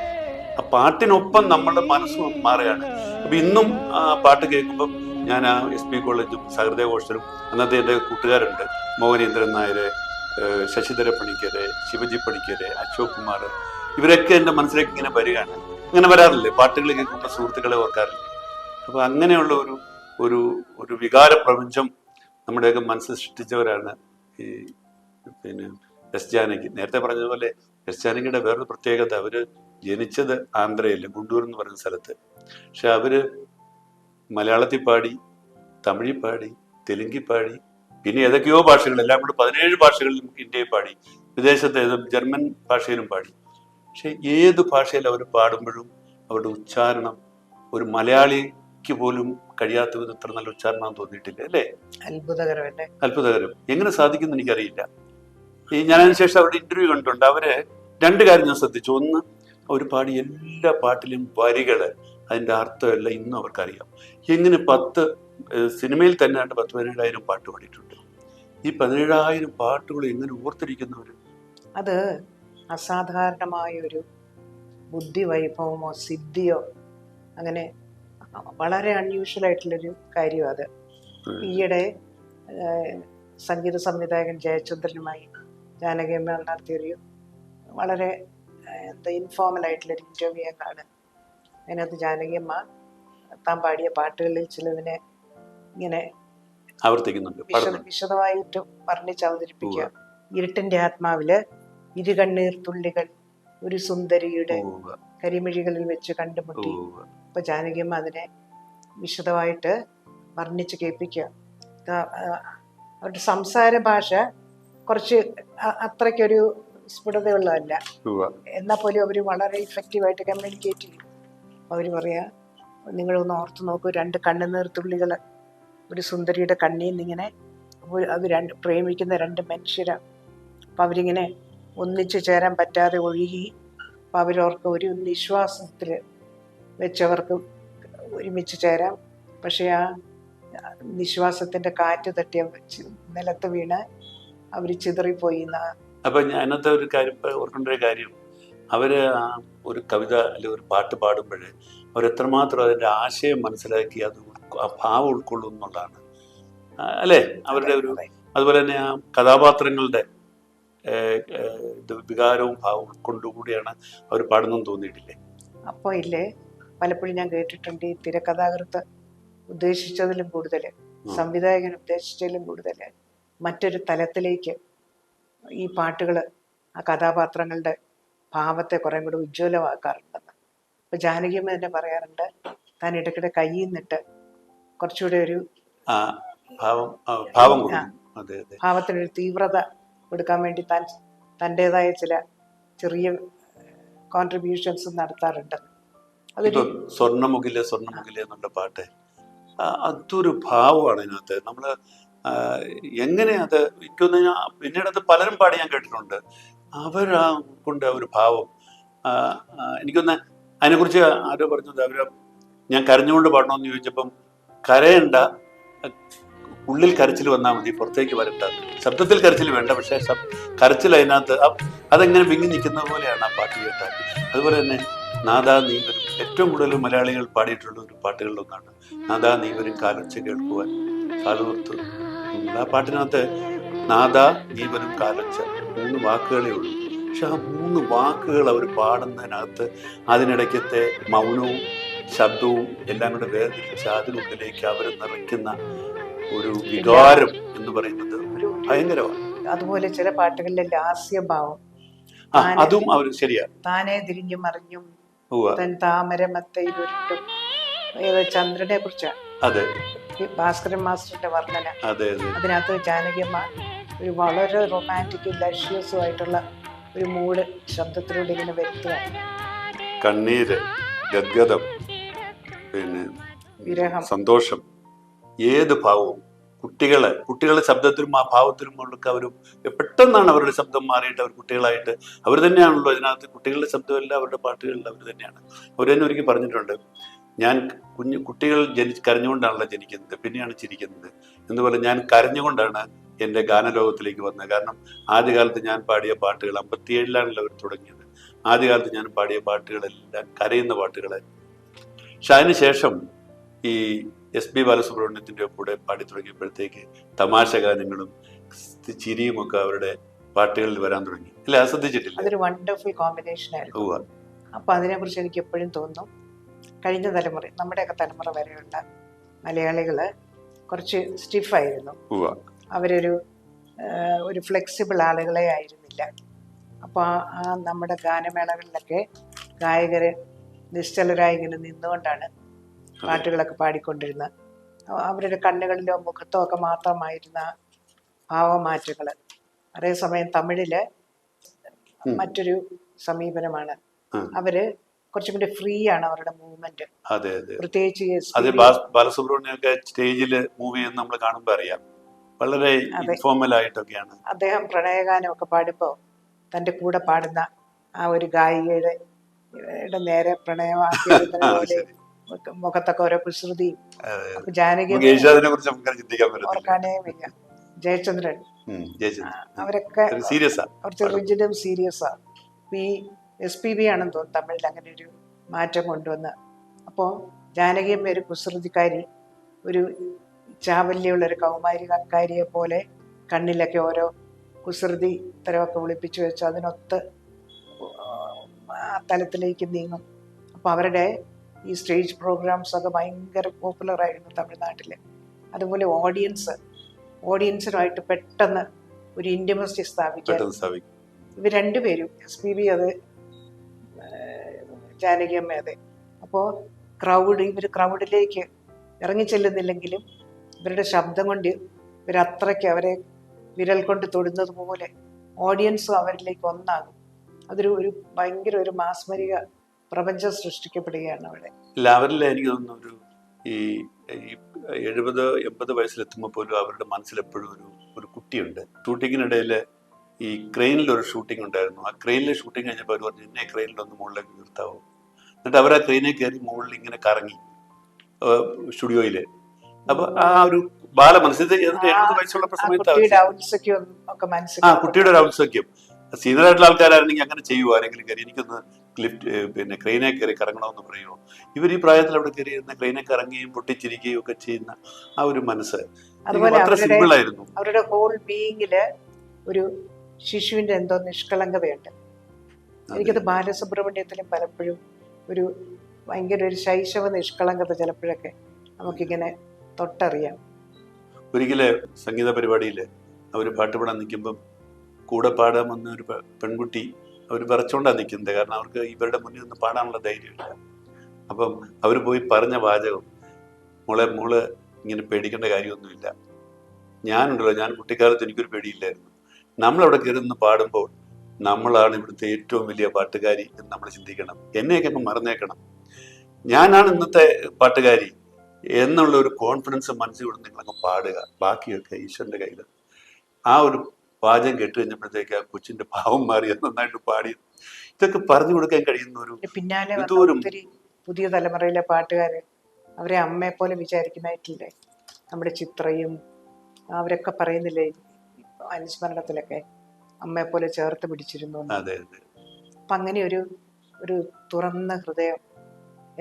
ആ പാട്ടിനൊപ്പം നമ്മളുടെ മനസ്സും മാറുകയാണ്. അപ്പൊ ഇന്നും ആ പാട്ട് കേൾക്കുമ്പം ഞാൻ ആ SP കോളേജും സഹൃദയ ഹോസ്റ്റലും അന്നത്തെ എൻ്റെ കൂട്ടുകാരുണ്ട്, മോഹനേന്ദ്രൻ നായർ, ശശിധര പണിക്കര്, ശിവജി പണിക്കര്, അശോക് കുമാർ, ഇവരൊക്കെ എൻ്റെ മനസ്സിലേക്ക് ഇങ്ങനെ വരികയാണ്. അങ്ങനെ വരാറില്ലേ പാട്ടുകൾ കേൾക്കുമ്പോൾ സുഹൃത്തുക്കളെ ഓർക്കാറില്ലേ? അപ്പൊ അങ്ങനെയുള്ള ഒരു ഒരു ഒരു വികാര പ്രപഞ്ചം നമ്മുടെയൊക്കെ മനസ്സിൽ സൃഷ്ടിച്ചവരാണ് ഈ പിന്നെ എസ് ജാനകി നേരത്തെ പറഞ്ഞതുപോലെ എസ് ജാനകിയുടെ വേറൊരു പ്രത്യേകത, അവര് ജനിച്ചത് ആന്ധ്രയിൽ ഗുണ്ടൂർ എന്ന് പറയുന്ന സ്ഥലത്ത്. പക്ഷെ അവര് മലയാളത്തിൽ പാടി, തമിഴിൽ പാടി, തെലുങ്കിൽ പാടി, പിന്നെ ഏതൊക്കെയോ ഭാഷകൾ, എല്ലാം കൂടെ 17 ഭാഷകളിലും ഇന്ത്യയിൽ പാടി, വിദേശത്തെ ജർമ്മൻ ഭാഷയിലും പാടി. പക്ഷെ ഏത് ഭാഷയിൽ അവർ പാടുമ്പോഴും അവരുടെ ഉച്ചാരണം ഒരു മലയാളിക്ക് പോലും കഴിയാത്ത വിധം ഇത്ര നല്ല ഉച്ചാരണം തോന്നിയിട്ടില്ല, അല്ലേ? അത്ഭുതകരമല്ലേ? അത്ഭുതകരം. എങ്ങനെ സാധിക്കുന്നു എനിക്കറിയില്ല. ഞാൻ അതിനുശേഷം അവരുടെ ഇന്റർവ്യൂ കണ്ടിട്ടുണ്ട്. അവര് 2 കാര്യം ഞാൻ ശ്രദ്ധിച്ചു. ഒന്ന്, അവർ പാടിയ എല്ലാ പാട്ടിലും വരികള്, അതിന്റെ അർത്ഥമല്ല ഇന്നും അവർക്കറിയാം. എങ്ങനെ 10 സിനിമയിൽ തന്നെ 17,000 പാട്ട് പാടിയിട്ടുണ്ട്. ഈ 17,000 പാട്ടുകൾ എങ്ങനെ ഓർത്തിരിക്കുന്നവര്? അത് അസാധാരണമായ ഒരു ബുദ്ധി വൈഭവമോ സിദ്ധിയോ, അങ്ങനെ വളരെ അൺയൂഷ്വൽ ആയിട്ടുള്ളൊരു കാര്യമാണ് അത്. ഈയിടെ സംഗീത സംവിധായകൻ ജയചന്ദ്രനുമായി ജാനകിയമ്മ നടത്തിയൊരു വളരെ ഇൻഫോർമൽ ആയിട്ടുള്ളൊരു ഇന്റർവ്യൂ ഞാൻ കാണും. അതിനകത്ത് ജാനകിയമ്മ താൻ പാടിയ പാട്ടുകളിൽ ചിലതിനെ ഇങ്ങനെ ആവർത്തിക്കുന്നുണ്ട്, വിശദമായിട്ട് വർണ്ണിച്ച് അവതരിപ്പിക്കുക. ഇരുട്ടിന്റെ ആത്മാവില് ഇരുകണ്ണീർ തുള്ളികൾ ഒരു സുന്ദരിയുടെ കരിമിഴികളിൽ വെച്ച് കണ്ടുമുട്ടി. അപ്പൊ ജാനകിയമ്മ അതിനെ വിശദമായിട്ട് വർണ്ണിച്ച് കേൾപ്പിക്കുക. അവരുടെ സംസാര ഭാഷ കുറച്ച് അത്രയ്ക്കൊരു സ്ഫുടതയുള്ളതല്ല, എന്നാൽ പോലും അവർ വളരെ ഇഫക്റ്റീവായിട്ട് കമ്മ്യൂണിക്കേറ്റ് ചെയ്യും. അവർ പറയാ, നിങ്ങളൊന്ന് ഓർത്ത് നോക്കൂ, 2 കണ്ണുനീർ തുള്ളികൾ ഒരു സുന്ദരിയുടെ കണ്ണിൽ നിന്നിങ്ങനെ, അത് പ്രേമിക്കുന്ന 2 മനുഷ്യരാണ്. അപ്പം അവരിങ്ങനെ ഒന്നിച്ചു ചേരാൻ പറ്റാതെ ഒഴുകി, അപ്പം അവരവർക്ക് ഒരു നിശ്വാസത്തിൽ വെച്ചവർക്ക് ഒരുമിച്ച് ചേരാം. പക്ഷെ ആ നിശ്വാസത്തിന്റെ കാറ്റ് തട്ടിയ നിലത്ത് വീണ് അവർ ചിതറിപ്പോയി. അപ്പൊ അതിനകത്ത് ഒരു കാര്യം ഓർക്കേണ്ട ഒരു കാര്യം, അവര് ഒരു കവിത അല്ലെങ്കിൽ ഒരു പാട്ട് പാടുമ്പോഴേ അവരെത്രമാത്രം അതിന്റെ ആശയം മനസ്സിലാക്കി അത് ആ ഭാവം ഉൾക്കൊള്ളും എന്നുള്ളതാണ്, അല്ലേ? അവരുടെ ഒരു, അതുപോലെ തന്നെ ആ കഥാപാത്രങ്ങളുടെ വികാരവും ഭാവവും ഉൾക്കൊണ്ടുകൂടിയാണ് അവർ പാടുന്നതെന്ന് തോന്നിയിട്ടില്ലേ? അപ്പോൾ ഇല്ലേ, പലപ്പോഴും ഞാൻ കേട്ടിട്ടുണ്ട്, ഈ തിരക്കഥാകൃത്ത് ഉദ്ദേശിച്ചതിലും കൂടുതൽ, സംവിധായകൻ ഉദ്ദേശിച്ചതിലും കൂടുതൽ മറ്റൊരു തലത്തിലേക്ക് ഈ പാട്ടുകൾ ആ കഥാപാത്രങ്ങളുടെ ഭാവത്തെ കുറേ കൂടെ ഉജ്ജ്വലമാക്കാറുണ്ടെന്ന്. ഇപ്പൊ ജാനകിയമ്മ തന്നെ പറയാറുണ്ട്, താൻ ഇടയ്ക്കിടെ കയ്യിൽ നിന്നിട്ട് കുറച്ചുകൂടെ ഒരു ഭാവത്തിനൊരു തീവ്രത കൊടുക്കാൻ വേണ്ടി താൻ തൻ്റെതായ ചില ചെറിയ കോൺട്രിബ്യൂഷൻസ് നടത്താറുണ്ട്. അതൊരു സ്വർണ്ണമുഖിലെ എന്നുള്ള പാട്ട്, അതൊരു ഭാവമാണ് ഇതിനകത്ത്. നമ്മള് എങ്ങനെ അത് എനിക്കൊന്ന് പിന്നീട് അത് പലരും പാടി ഞാൻ കേട്ടിട്ടുണ്ട്. അവരാ കൊണ്ട് ഒരു ഭാവം, എനിക്കൊന്ന് അതിനെക്കുറിച്ച് ആരോ പറഞ്ഞത്, അവര് ഞാൻ കരഞ്ഞുകൊണ്ട് പാടണമെന്ന് ചോദിച്ചപ്പം, കരയണ്ട, ഉള്ളിൽ കരച്ചിൽ വന്നാൽ മതി, പുറത്തേക്ക് വരണ്ട, ശബ്ദത്തിൽ കരച്ചിൽ വേണ്ട, പക്ഷെ കരച്ചിൽ അതിനകത്ത് അതെങ്ങനെ വിങ്ങി നിൽക്കുന്ന പോലെയാണ് ആ പാട്ട് കേട്ടാൽ. അതുപോലെ തന്നെ നാദാ നീവരും ഏറ്റവും കൂടുതൽ മലയാളികൾ പാടിയിട്ടുള്ള ഒരു പാട്ടുകളിലൊന്നാണ് നാദാ നീവരും കാലൊച്ച കേൾക്കുവാൻ കാതോർത്ത്. ആ പാട്ടിനകത്ത് നാദാ നീവരും കാലൊച്ച 3 വാക്കുകളേ ഉള്ളൂ. പക്ഷെ ആ 3 വാക്കുകൾ അവർ പാടുന്നതിനകത്ത് അതിനിടയ്ക്കത്തെ മൗനവും ശബ്ദവും എല്ലാം കൂടെ വേർതിരിച്ച് അതിനുള്ളിലേക്ക് അവർ നിറയ്ക്കുന്ന ഒരു വികാരം എന്ന് പറയുന്നത് ഒരു ഭയങ്കരമാണ്. അതുപോലെ ചില പാട്ടുകളിലെ ലാസ്യഭാവം, അതും അവർ ശരിയാണ്. താനെ തിരിഞ്ഞും മറിഞ്ഞും തൻ താമരമത്തയിലൊരിട്ടും, ചന്ദ്രനെ കുറിച്ചാണ്. അതെ, ഭാസ്കരൻ മാസ്റ്ററിന്റെ വർണ്ണന. അതിനകത്ത് ജാനകിയമ്മ ഒരു വളരെ റൊമാൻറ്റിക്കും ലക്ഷ്യസും ആയിട്ടുള്ള ഒരു മൂഡ് ശബ്ദത്തിലൂടെ ഇങ്ങനെ വരുത്തുകയാണ്. കണ്ണീര്, ഗദ്ഗതം, പിന്നെ വിരഹം, സന്തോഷം, ഏത് ഭാവവും കുട്ടികളെ ശബ്ദത്തിലും ആ ഭാവത്തിലും ഉള്ളൊക്കെ അവർ പെട്ടെന്നാണ് അവരുടെ ശബ്ദം മാറിയിട്ട് അവർ കുട്ടികളായിട്ട് അവർ തന്നെയാണല്ലോ ഇതിനകത്ത്. കുട്ടികളുടെ ശബ്ദമല്ല അവരുടെ പാട്ടുകളിൽ അവർ തന്നെയാണ്. അവർ തന്നെ ഒരിക്കൽ പറഞ്ഞിട്ടുണ്ട്, ഞാൻ കുട്ടികൾ കരഞ്ഞുകൊണ്ടാണല്ലോ ജനിക്കുന്നത്, പിന്നെയാണ് ചിരിക്കുന്നത്. എന്നുപോലെ ഞാൻ കരഞ്ഞുകൊണ്ടാണ് എൻ്റെ ഗാനലോകത്തിലേക്ക് വന്നത്. കാരണം ആദ്യകാലത്ത് ഞാൻ പാടിയ പാട്ടുകൾ 57-ലാണല്ലോ അവർ തുടങ്ങിയത്. ആദ്യകാലത്ത് ഞാൻ പാടിയ പാട്ടുകളെല്ലാം കരയുന്ന പാട്ടുകളായിരുന്നു. പക്ഷെ അതിനുശേഷം ഈ SP ബാലസുബ്രഹ്മണ്യത്തിൻ്റെ കൂടെ പാടി തുടങ്ങിയപ്പോഴത്തേക്ക് തമാശ ഗാനങ്ങളും ചിരിയും ഒക്കെ അവരുടെ പാട്ടുകളിൽ വരാൻ തുടങ്ങി. അല്ലെ, അത് ശ്രദ്ധിച്ചിട്ടില്ല? അതൊരു വണ്ടർഫുൾ കോമ്പിനേഷൻ ആയിരുന്നു. അപ്പൊ അതിനെക്കുറിച്ച് എനിക്ക് എപ്പോഴും തോന്നും, കഴിഞ്ഞ തലമുറ, നമ്മുടെയൊക്കെ തലമുറ വരെയുള്ള മലയാളികള് കുറച്ച് സ്റ്റിഫായിരുന്നു. അവരൊരു ഒരു ഫ്ലെക്സിബിൾ ആളുകളെ ആയിരുന്നില്ല. അപ്പോൾ ആ നമ്മുടെ ഗാനമേളകളിലൊക്കെ ഗായകർ നിശ്ചലരായി ഇങ്ങനെ നിന്നുകൊണ്ടാണ് പാട്ടുകളൊക്കെ പാടിക്കൊണ്ടിരുന്നത്. അവരുടെ കണ്ണുകളിലോ മുഖത്തോ ഒക്കെ മാത്രമായിരുന്ന ഭാവമാറ്റങ്ങൾ. അതേസമയം തമിഴില് മറ്റൊരു സമീപനമാണ്. അവര് കുറച്ചും കൂടി ഫ്രീ ആണ് അവരുടെ മൂവ്മെന്റ്. പ്രത്യേകിച്ച് ബാലസുബ്രഹ്മണ്യൊക്കെ സ്റ്റേജിൽ മൂവ് ചെയ്യുന്ന നമ്മൾ കാണുമ്പോൾ അറിയാം, വളരെ ഇൻഫോർമൽ ആയിട്ടൊക്കെയാണ്. അദ്ദേഹം പ്രണയഗാനം ഒക്കെ പാടുമ്പോൾ തൻ്റെ കൂടെ പാടുന്ന ആ ഒരു ഗായികയുടെ നേരെ പ്രണയവാക്യം പോലെ മുഖത്തൊക്കെ ഓരോ കുസൃതിയും. ജാനകി ഓർക്കാനേ വയ്യ. ജയചന്ദ്രൻ, അവരൊക്കെ കുറച്ച് റിജിഡും സീരിയസാ. ഈ SPB ആണെന്ന് തോന്നുന്നു തമിഴിൽ അങ്ങനെ ഒരു മാറ്റം കൊണ്ടുവന്ന്. അപ്പോൾ ജാനകിയമ്മ ഒരു കുസൃതിക്കാരി, ഒരു ചാവല്യുള്ള ഒരു കൗമാരികാരിയെ പോലെ കണ്ണിലൊക്കെ ഓരോ കുസൃതി തരമൊക്കെ ഒളിപ്പിച്ചു വെച്ച് അതിനൊത്ത് ആ തലത്തിലേക്ക് നീങ്ങും. അപ്പോൾ അവരുടെ ഈ സ്റ്റേജ് പ്രോഗ്രാംസ് ഒക്കെ ഭയങ്കര പോപ്പുലറായിരുന്നു തമിഴ്നാട്ടിൽ. അതുപോലെ ഓഡിയൻസിനുമായിട്ട് പെട്ടെന്ന് ഒരു ഇൻറ്റിമസി സ്ഥാപിക്കാൻ ഇവർ രണ്ടുപേരും, SPB അത്, ജാനകിയമ്മ അതെ. അപ്പോൾ ഇവർ ക്രൗഡിലേക്ക് ഇറങ്ങിച്ചെല്ലുന്നില്ലെങ്കിലും ഇവരുടെ ശബ്ദം കൊണ്ട് ഇവരത്രയ്ക്ക് അവരെ വിരൽ കൊണ്ട് തൊടുന്നത് പോലെ ഓഡിയൻസും അവരിലേക്ക് ഒന്നാകും. അതൊരു ഭയങ്കര ഒരു മാസ്മരിക പ്രപഞ്ചം സൃഷ്ടിക്കപ്പെടുകയാണ് അവിടെ. എല്ലാവരിലും എനിക്ക് തോന്നുന്നു ഒരു ഈ 70-80 വയസ്സിലെത്തുമ്പോൾ പോലും അവരുടെ മനസ്സിലെപ്പോഴും ഒരു കുട്ടിയുണ്ട്. ഷൂട്ടിങ്ങിനിടയിൽ ഈ ക്രെയിനിലൊരു ഷൂട്ടിംഗ് ഉണ്ടായിരുന്നു. ആ ക്രെയിനിലെ ഷൂട്ടിംഗ് കഴിഞ്ഞപ്പോൾ അവർ പറഞ്ഞു, എന്നെ ക്രെയിനിലൊന്ന് മുകളിലേക്ക് നിർത്താവും. എന്നിട്ട് അവർ ആ ക്രെയിനിൽ കയറി മുകളിൽ ഇങ്ങനെ കറങ്ങി സ്റ്റുഡിയോയിൽ. അപ്പൊ ആ ഒരു ബാലമനസ്സിൽ 70 വയസ്സുള്ള സമയത്ത് കുട്ടിയുടെ ഒരു ഔത്സക്യം. സീനിയറായിട്ടുള്ള ആൾക്കാരായിരുന്നെങ്കിൽ അങ്ങനെ ചെയ്യുമോ? ആരെങ്കിലും കയറി എനിക്കൊന്ന് പിന്നെ ക്രെയിനെ കയറി കറങ്ങണമെന്ന് പറയുമോ? ഇവർ ഈ പ്രായത്തിൽ അവിടെ കയറി ഇരുന്ന ക്രെയിനെ കറങ്ങുകയും പൊട്ടിച്ചിരിക്കുകയും ഒക്കെ ചെയ്യുന്ന ആ ഒരു മനസ്സ് അത്ര സിമ്പിൾ ആയിരുന്നു. അവരുടെ ഹോൾ ബീയിങ്ങില് ഒരു ശിശുവിന്റെ എന്തോ നിഷ്കളങ്കതയുണ്ട്. എനിക്കത് ബാലസുബ്രഹ്മണ്യത്തിലും പലപ്പോഴും ഒരു ഭയങ്കര ഒരു ശൈശവ നിഷ്കളങ്കത ചിലപ്പോഴൊക്കെ നമുക്കിങ്ങനെ തൊട്ടറിയാം. ഒരിക്കലെ സംഗീത പരിപാടിയിൽ അവർ പാട്ട് പാടാൻ നിൽക്കുമ്പം കൂടെ പാടാൻ വന്ന ഒരു പെൺകുട്ടി അവർ വിറച്ചോണ്ടാണ് നിൽക്കുന്നത്. കാരണം അവർക്ക് ഇവരുടെ മുന്നിൽ നിന്ന് പാടാനുള്ള ധൈര്യമില്ല. അപ്പം അവർ പോയി പറഞ്ഞ വാചകം, മോള് ഇങ്ങനെ പേടിക്കേണ്ട കാര്യമൊന്നുമില്ല. ഞാനുണ്ടല്ലോ, ഞാൻ കുട്ടിക്കാലത്ത് എനിക്കൊരു പേടിയില്ലായിരുന്നു. നമ്മളവിടെ കയറി നിന്ന് പാടുമ്പോൾ നമ്മളാണ് ഇവിടുത്തെ ഏറ്റവും വലിയ പാട്ടുകാരി എന്ന് നമ്മൾ ചിന്തിക്കണം. എന്നെയൊക്കെ ഒന്ന് മറന്നേക്കണം, ഞാനാണ് ഇന്നത്തെ പാട്ടുകാരി എന്നുള്ള ഒരു കോൺഫിഡൻസ് മനസ്സിൽ കൂടെ നിങ്ങളങ്ങ് പാടുക. ബാക്കിയൊക്കെ ഈശ്വരൻ്റെ കയ്യിൽ. ആ ഒരു പാചകം കേട്ട് കഴിഞ്ഞപ്പോഴത്തേക്ക് ആ കൊച്ചിന്റെ ഭാവം മാറി, നന്നായിട്ട് പാടി. ഇതൊക്കെ പറഞ്ഞു കൊടുക്കാൻ കഴിയുന്ന ഒരു പിന്നാലെ പുതിയ തലമുറയിലെ പാട്ടുകാര് അവരെ അമ്മയെ പോലെ വിചാരിക്കുന്നതായിട്ടില്ലേ? നമ്മുടെ ചിത്രയും അവരൊക്കെ പറയുന്നില്ലേ അനുസ്മരണത്തിലൊക്കെ അമ്മയെ പോലെ ചേർത്ത് പിടിച്ചിരുന്നു. അപ്പൊ അങ്ങനെ ഒരു തുറന്ന ഹൃദയം,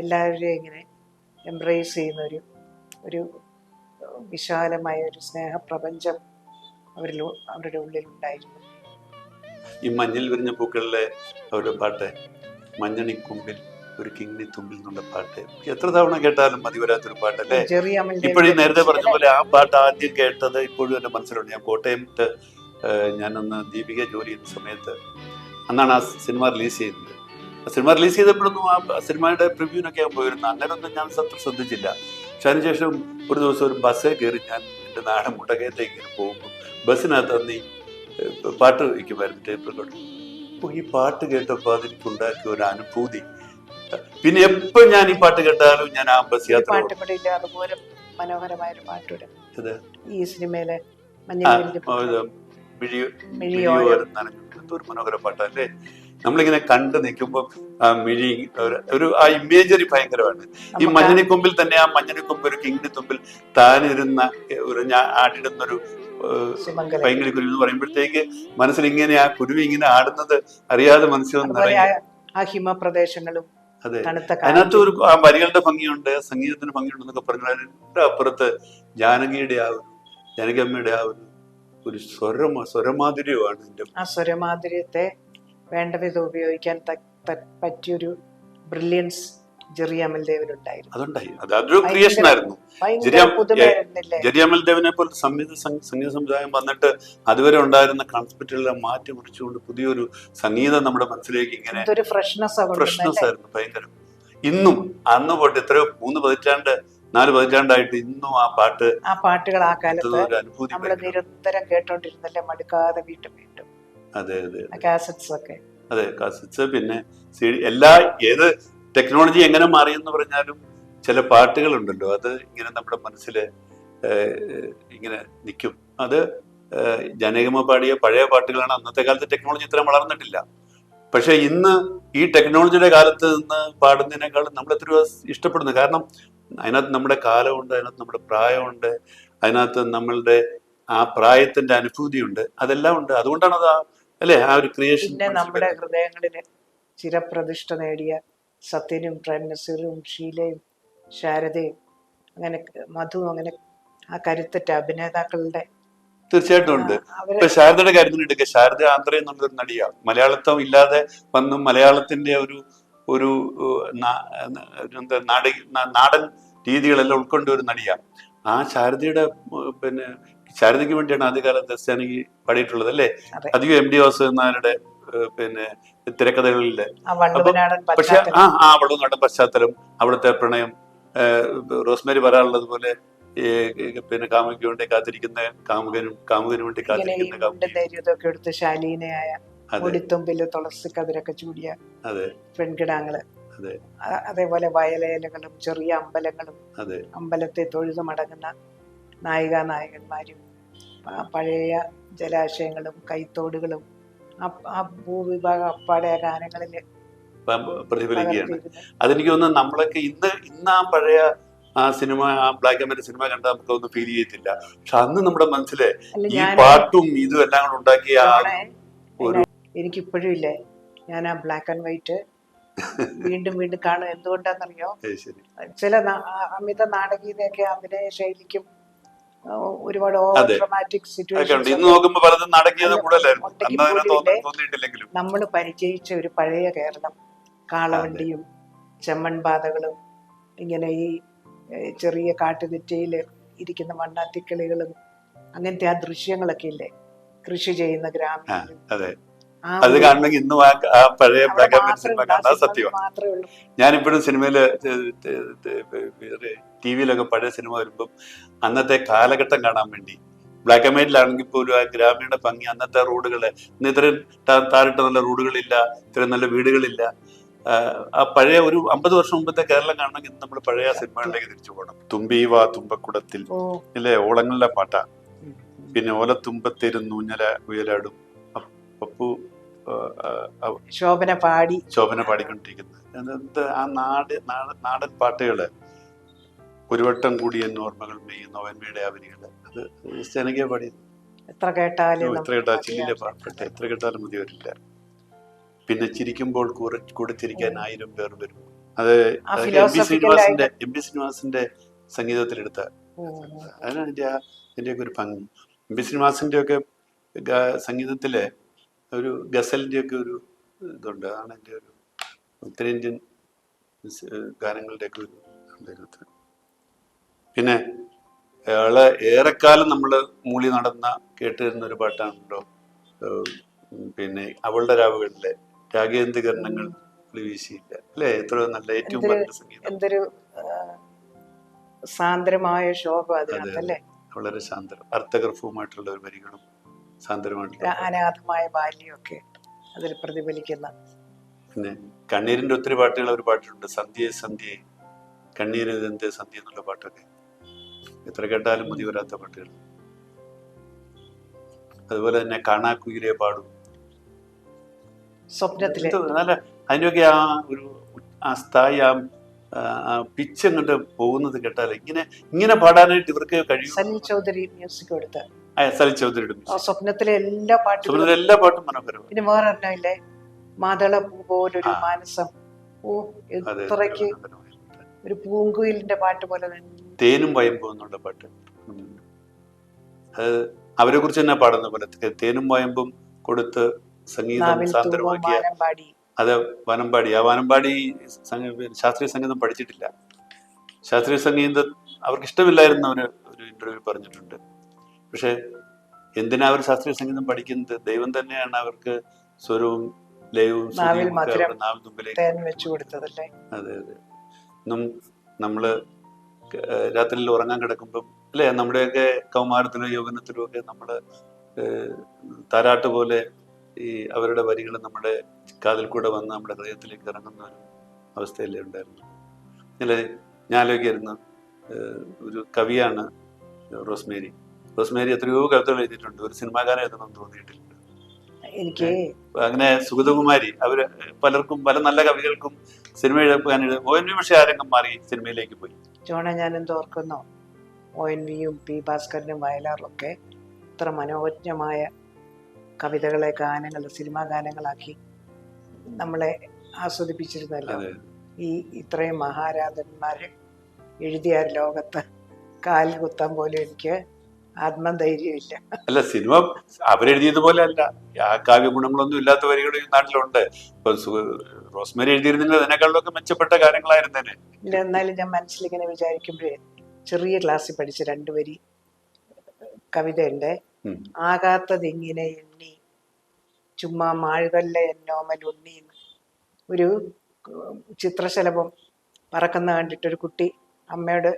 എല്ലാവരെയും ഇങ്ങനെ എംബ്രേസ് ചെയ്യുന്ന ഒരു വിശാലമായ ഒരു സ്നേഹപ്രപഞ്ചം അവരുടെ ഉള്ളിൽ ഉണ്ടായിരുന്നു. ഈ മഞ്ഞിൽ വിരിഞ്ഞ പൂക്കളിലെ അവരുടെ പാട്ട്, മഞ്ഞണിക്കുമ്പിൽ ഒരു കിങ്ങിണി തുമ്പിൽ എന്നുള്ള പാട്ട് എത്ര തവണ കേട്ടാലും മതി വരാത്തൊരു പാട്ടല്ലേ? ഇപ്പോഴും നേരത്തെ പറഞ്ഞ പോലെ ആ പാട്ട് ആദ്യം കേട്ടത് ഇപ്പോഴും എൻ്റെ മനസ്സിലുണ്ട്. ഞാൻ കോട്ടയത്ത് ഞാനൊന്ന് ദീപിക ജോലി ചെയ്യുന്ന സമയത്ത് അന്നാണ് ആ സിനിമ റിലീസ് ചെയ്യുന്നത്. ആ സിനിമ റിലീസ് ചെയ്തപ്പോഴൊന്നും ആ സിനിമയുടെ പ്രിവ്യൂവിനൊക്കെ ഞാൻ പോയിരുന്നു. അന്നേരമൊന്നും ഞാൻ ശ്രദ്ധിച്ചില്ല. പക്ഷെ അതിനുശേഷം ഒരു ദിവസം ഒരു ബസ്സിൽ കയറി ഞാൻ എൻ്റെ നാട് മുട്ടകയത്തേക്ക് പോകുമ്പോൾ ബസ്സിനകത്ത് അന്ന് ഈ പാട്ട് വയ്ക്കുമായിരുന്നു, ടേപ്പ് റെക്കോർഡ്. അപ്പോൾ ഈ പാട്ട് കേട്ടപ്പോൾ അതെനിക്കുണ്ടാക്കിയ ഒരു അനുഭൂതി. പിന്നെ എപ്പോഴും ഞാൻ ഈ പാട്ട് കേട്ടാലും ഞാൻ ആ ബസ് യാത്ര അതുപോലെ മനോഹരമായ ഒരു പാട്ടുണ്ട് ഈ സിനിമയിലെ ഒരു മനോഹര പാട്ടല്ലേ? നമ്മളിങ്ങനെ കണ്ടു നിൽക്കുമ്പോൾ ആ മിഴി ആ ഇമേജറി ഭയങ്കരമാണ്. ഈ മഞ്ഞണിക്കൊമ്പിൽ തന്നെ ആ മഞ്ഞണിക്കൊമ്പ് ഒരു കിങ്ങിണി തുമ്പിൽ താനിരുന്ന ഒരു ആടിടുന്നൊരു പൈങ്കിളി കുരുവി എന്ന് പറയുമ്പോഴത്തേക്ക് മനസ്സിൽ ഇങ്ങനെ ആ കുരുവി ഇങ്ങനെ ആടുന്നത് അറിയാതെ മനസ്സിൽ ഹിമപ്രദേശങ്ങളും. അതെ, അതിനകത്ത് ഒരു ആ വരികളുടെ ഭംഗിയുണ്ട്, സംഗീതത്തിന് ഭംഗിയുണ്ടെന്നൊക്കെ പറഞ്ഞാൽ അതിന്റെ അപ്പുറത്ത് ജാനകിയുടെ ജാനകിയമ്മയുടെ ആ ഒരു സ്വരമാധുര്യമാണ്. ആ സ്വരമാധുര്യത്തെ വേണ്ട വിധം ഉപയോഗിക്കാൻ പറ്റിയൊരു ബ്രില്യൻസ് ജെറി അമൽദേവിനുണ്ടായിരുന്നു. അതുണ്ടായി, അതൊരു ക്രിയേഷൻ ആയിരുന്നു. ഭയങ്കര പുതുമയായിരുന്നില്ലേ? ജെറി അമൽദേവിനെ പോലെ സംഗീത സംവിധായം വന്നിട്ട് അതുവരെ ഉണ്ടായിരുന്ന കോൺസെപ്റ്റുകളെ മാറ്റി മറിച്ചുകൊണ്ട് പുതിയൊരു സംഗീതം നമ്മുടെ മനസ്സിലേക്ക് ഇങ്ങനെ ഫ്രഷ്നെസ് ആയിരുന്നു, ഭയങ്കരം. ഇന്നും അന്ന് പോയിട്ട് എത്രയോ 4 പതിറ്റാണ്ടായിട്ട് ഇന്നും ആ പാട്ടുകൾ ആ കാലത്ത് നമ്മൾ നിരന്തരം കേട്ടോണ്ടിരുന്നല്ലേ, മടുക്കാതെ വീണ്ടും വീണ്ടും. അതെ അതെ, കാസറ്റ്സ് ഒക്കെ. അതെ, കാസറ്റ്സ്. പിന്നെ ഏത് ടെക്നോളജി എങ്ങനെ മാറിയെന്ന് പറഞ്ഞാലും ചില പാട്ടുകളുണ്ടല്ലോ, അത് ഇങ്ങനെ നമ്മുടെ മനസ്സിൽ ഇങ്ങനെ നിൽക്കും. അത് ജനകമ പാടിയ പഴയ പാട്ടുകളാണ്. അന്നത്തെ കാലത്ത് ടെക്നോളജി ഇത്രയും വളർന്നിട്ടില്ല. പക്ഷെ ഇന്ന് ഈ ടെക്നോളജിയുടെ കാലത്ത് നിന്ന് പാടുന്നതിനേക്കാളും നമ്മൾ എത്രയോ ഇഷ്ടപ്പെടുന്നു. കാരണം അതിനകത്ത് നമ്മുടെ കാലമുണ്ട്, അതിനകത്ത് നമ്മുടെ പ്രായമുണ്ട്, അതിനകത്ത് നമ്മളുടെ ആ പ്രായത്തിന്റെ അനുഭൂതിയുണ്ട്, അതെല്ലാം ഉണ്ട്. അതുകൊണ്ടാണ് അത് അല്ലെ ആ ഒരു ക്രിയേഷൻ. പിന്നെ നമ്മുടെ ഹൃദയങ്ങളിൽ ചിരപ്രതിഷ്ഠ നേടിയ സത്യനും പ്രേംനസീറും ഷീലയും ശാരദയും അങ്ങനെ മധു, അങ്ങനെ ആ കരുത്തറ്റ അഭിനേതാക്കളുടെ തീർച്ചയായിട്ടും ഉണ്ട്. ഇപ്പൊ ശാരദയുടെ കാര്യത്തിൽ എടുക്കുക, ശാരദ ആന്ധ്ര എന്നുള്ളൊരു നടിയാണ്. മലയാളത്വം ഇല്ലാതെ വന്നും മലയാളത്തിന്റെ ഒരു നാടൻ രീതികളെല്ലാം ഉൾക്കൊണ്ട ഒരു നടിയാണ്. ആ ശാരദയുടെ പിന്നെ ശാരദയ്ക്ക് വേണ്ടിയാണ് ആദ്യകാലത്ത് ജാനകി പാടിയിട്ടുള്ളത് അല്ലേ? അധികം എം ഡി വാസുദേവനായരുടെ പിന്നെ തിരക്കഥകളിലെ. പക്ഷെ ആ വള്ളുവനാടൻ പശ്ചാത്തലം, അവിടുത്തെ പ്രണയം, റോസ്മേരി പറയാനുള്ളത് പോലെ പിന്നെ കാമുകിക്ക് വേണ്ടി കാത്തിരിക്കുന്ന കാമുകന് വേണ്ടി കാത്തിരിക്കുന്ന ശാലീനയായ തുളസി കതിരൊക്കെ ചൂടിയ പെൺകിടാങ്ങള്, അതേപോലെ വയലേലകളും ചെറിയ അമ്പലങ്ങളും അമ്പലത്തെ തൊഴുതു മടങ്ങുന്ന നായികന്മാരും പഴയ ജലാശയങ്ങളും കൈത്തോടുകളും ആ ഭൂവിഭാഗ അപ്പാടെ ഗാനങ്ങളില് പ്രതിഫലിക്കുകയാണ്. അതെനിക്ക് തോന്നുന്നു നമ്മളൊക്കെ ഇന്ന് ആ പഴയ ആ സിനിമ, ആ ബ്ലാക്ക് ആൻഡ് വൈറ്റ് സിനിമ കണ്ടാൽ നമുക്കൊന്നും ഫീൽ ചെയ്യത്തില്ല. പക്ഷെ അന്ന് നമ്മുടെ മനസ്സിലെ ഈ പാട്ടും ഇതും എല്ലാം കൂടെ ഉണ്ടാക്കിയ എനിക്കിപ്പോഴും ഇല്ലേ, ഞാൻ ആ ബ്ലാക്ക് ആൻഡ് വൈറ്റ് വീണ്ടും വീണ്ടും കാണും. എന്തുകൊണ്ടാണെന്നറിയോ? ചില അമിത നാടകീയതയൊക്കെ അഭിനയ ശൈലിക്കും ഒരുപാട് ഡ്രമാറ്റിക് സിറ്റുവേഷൻ നമ്മൾ പരിചയിച്ച ഒരു പഴയ കേരളം, കാളവണ്ടിയും ചെമ്മൺപാതകളും ഇങ്ങനെ ഈ ചെറിയ കാട്ടുതെറ്റയിൽ ഇരിക്കുന്ന മണ്ണാത്തിക്കിളികളും അങ്ങനത്തെ ആ ദൃശ്യങ്ങളൊക്കെ ഇല്ലേ, കൃഷി ചെയ്യുന്ന ഗ്രാമീണരും, അത് കാണണമെങ്കിൽ ഇന്നും ആ പഴയ ബ്ലാക്ക് ആൻഡ് വൈറ്റ് സിനിമ കാണാൻ സത്യമാണ്. ഞാനിപ്പോഴും സിനിമയില് ടിവിയിലൊക്കെ പഴയ സിനിമ വരുമ്പം അന്നത്തെ കാലഘട്ടം കാണാൻ വേണ്ടി, ബ്ലാക്ക് ആൻഡ് വൈറ്റിലാണെങ്കിൽ പോലും ആ ഗ്രാമീണ ഭംഗി, അന്നത്തെ റോഡുകള്, ഇന്ന് ഇത്രയും താരിട്ട നല്ല റോഡുകളില്ല, ഇത്രയും നല്ല വീടുകളില്ല. ആ പഴയ ഒരു 50 വർഷം മുമ്പത്തെ കേരളം കാണണമെങ്കിൽ ഇന്ന് നമ്മൾ പഴയ സിനിമകളിലേക്ക് തിരിച്ചു പോകണം. തുമ്പീവാ തുമ്പക്കുടത്തിൽ ഇല്ലേ, ഓളങ്ങളിലെ പാട്ടാ. പിന്നെ ഓലത്തുമ്പത്തിരുന്നു ഊഞ്ഞല ഉയലാടും പപ്പു ശോഭന പാടിക്കൊണ്ടിരിക്കുന്നത്. ആ നാടൻ പാട്ടുകള്, ഒരു വട്ടം കൂടി എന്ന ഓർമ്മകൾ മെയ്യുന്ന ഓവൻമയുടെ ആവനികള്, അത് ജനകീയ പാടിയത്. എത്ര കേട്ടാലും ചില്ലിലെ പാട്ട് എത്ര കേട്ടാലും മതി വരില്ല. പിന്നെ ചിരിക്കുമ്പോൾ കൂടെ ചിരിക്കാൻ 1000 പേർ വരും, അത് എം പി ശ്രീനിവാസിന്റെ സംഗീതത്തിലെടുത്ത. അതിനാണ് അതിന്റെയൊക്കെ ഒരു ഭംഗി. എം പി ശ്രീനിവാസിന്റെ ഒക്കെ സംഗീതത്തിലെ ഒരു ഗസലിന്റെ ഒക്കെ ഒരു ഇതുണ്ട്. അതാണ് എൻ്റെ ഒരു ഉത്തരേന്ത്യൻ ഗാനങ്ങളുടെ ഒക്കെ ഒരു അദ്ദേഹത്തിന്. പിന്നെ അയാളെ ഏറെക്കാലം നമ്മൾ മൂളി നടന്ന കേട്ടിരുന്ന ഒരു പാട്ടാണല്ലോ, പിന്നെ അവളുടെ രാവുകളിലെ രാഗേന്ദ്രകരണങ്ങൾ വീശിയില്ല അല്ലെ? എത്രയോ നല്ല ഏറ്റവും നല്ല സംഗീതം, എന്തൊരു സാന്ദ്രമായ ശോഭ അതിനകത്തല്ലേ. വളരെ സാന്ദ്രം, അർത്ഥഗർഭവുമായിട്ടുള്ള ഒരു വരികളും സാന്ദ്രമായിട്ടുള്ള അനാഥമായ ബാല്യമൊക്കെ അതിൽ പ്രതിഫലിക്കുന്ന. പിന്നെ കണ്ണീരിന്റെ ഒത്തിരി പാട്ടുകൾ, ഒരു പാട്ടുണ്ട് സന്ധ്യേ സന്ധ്യേ കണ്ണീരെന്തേ സന്ധ്യ എന്നുള്ള പാട്ടൊക്കെ എത്ര കേട്ടാലും മതി വരാത്ത പാട്ടുകൾ. അതുപോലെ തന്നെ കാണാക്കുയിലെ പാടും സ്വപ്നത്തിലെ നല്ല അതിൻ്റെയൊക്കെ ആ ഒരു ആ സ്ഥായി, ആ പിച്ച് അങ്ങോട്ട് പോകുന്നത് കേട്ടാൽ ഇങ്ങനെ പാടാനായിട്ട് ഇവർക്ക് കഴിയും. സലിൽ ചൗധരി മ്യൂസിക് കൊടുത്ത സലിൽ ചൗധരിയുടെ സ്വപ്നത്തിലെ എല്ലാ പാട്ടും മനോഹരമാണ്. പിന്നെ വേറെ ഇല്ലേ, മാതള പൂ പോലൊരു മാനസം, എത്രയ്ക്ക് ഒരു പൂങ്കുയിലിന്റെ പാട്ട് പോലെ തന്നെ. തേനും വയമ്പും എന്നുള്ള പാട്ട്, അത് അവരെ കുറിച്ച് തന്നെ പാടുന്ന പോലെ തേനും വയമ്പും കൊടുത്ത് സംഗീതം സാന്ദ്രമാക്കിയ അത് വാനമ്പാടി. ആ വാനമ്പാടി ശാസ്ത്രീയ സംഗീതം പഠിച്ചിട്ടില്ല. ശാസ്ത്രീയ സംഗീതം അവർക്ക് ഇഷ്ടമില്ലായിരുന്ന ഒരു ഇന്റർവ്യൂ പറഞ്ഞിട്ടുണ്ട്. പക്ഷെ എന്തിനാ അവർ ശാസ്ത്രീയ സംഗീതം പഠിക്കുന്നത്? ദൈവം തന്നെയാണ് അവർക്ക് സ്വരവും ലയവും നാവിൽ ശ്രുതിയും ഒക്കെ മധുരം അവരുടെ നാവിൻ തുമ്പിലേക്ക് തേൻ വെച്ചു കൊടുത്തതല്ലേ. അതെ അതെ. ഇന്നും നമ്മള് രാത്രിയിൽ ഉറങ്ങാൻ കിടക്കുമ്പം അല്ലെ, നമ്മുടെയൊക്കെ കൗമാരത്തിലും യൗവനത്തിലും ഒക്കെ നമ്മള് താരാട്ട് പോലെ ഈ അവരുടെ വരികൾ നമ്മുടെ കാതിൽ കൂടെ വന്ന് നമ്മുടെ ഹൃദയത്തിലേക്ക് ഇറങ്ങുന്ന ഒരു അവസ്ഥയല്ലേ ഉണ്ടായിരുന്നു. അല്ലെ, ഞാൻ ആലോചിക്കായിരുന്നു, ഒരു കവിയാണ് റോസ്മേരി. റോസ്മേരി എത്രയോ കവിതകൾ എഴുതിയിട്ടുണ്ട്. ഒരു സിനിമാകാരൻ എഴുതണമെന്ന് തോന്നിയിട്ടില്ല. എനിക്ക് അങ്ങനെ സുഗതകുമാരി, അവര് പലർക്കും പല നല്ല കവികൾക്കും സിനിമ എഴുതാൻ ONV പക്ഷേ ആരംഗം മാറി സിനിമയിലേക്ക് പോയി. ജോണ, ഞാൻ എന്തോർക്കുന്നോ, ONV-യും P. ഭാസ്കരനും വയലാറും ഒക്കെ ഇത്ര മനോജ്ഞമായ കവിതകളെ ഗാനങ്ങൾ, സിനിമാ ഗാനങ്ങളാക്കി നമ്മളെ ആസ്വദിപ്പിച്ചിരുന്നല്ലോ. ഈ ഇത്രയും മഹാരാജന്മാര് എഴുതിയ ലോകത്ത് കാൽ കുത്താൻ പോലും എനിക്ക് ആത്മധൈര്യമില്ല. അല്ല, സിനിമ അവരെഴുതിയതുപോലെ അല്ല. ആ കാവ്യ ഗുണങ്ങളൊന്നും ഇല്ലാത്ത വരികൾ ഈ നാട്ടിലുണ്ട്. ഇപ്പൊ റോസ്മേരി എഴുതിയിരുന്നെങ്കിൽ അതിനേക്കാളൊക്കെ മെച്ചപ്പെട്ട കാര്യങ്ങളായിരുന്നേനെ. ഇല്ല, എന്നാലും ഞാൻ മനസ്സിലിങ്ങനെ വിചാരിക്കുമ്പോഴേ, ചെറിയ ക്ലാസ്സിൽ പഠിച്ച 2 വരി കവിതയുണ്ട്. ആകാത്തതിങ്ങനെ എണ്ണി ചുമ്മാ മാഴുകല്ല എന്നോമലുണ്ണി. ഒരു ചിത്രശലഭം പറക്കുന്ന കണ്ടിട്ടൊരു കുട്ടി അമ്മയോട്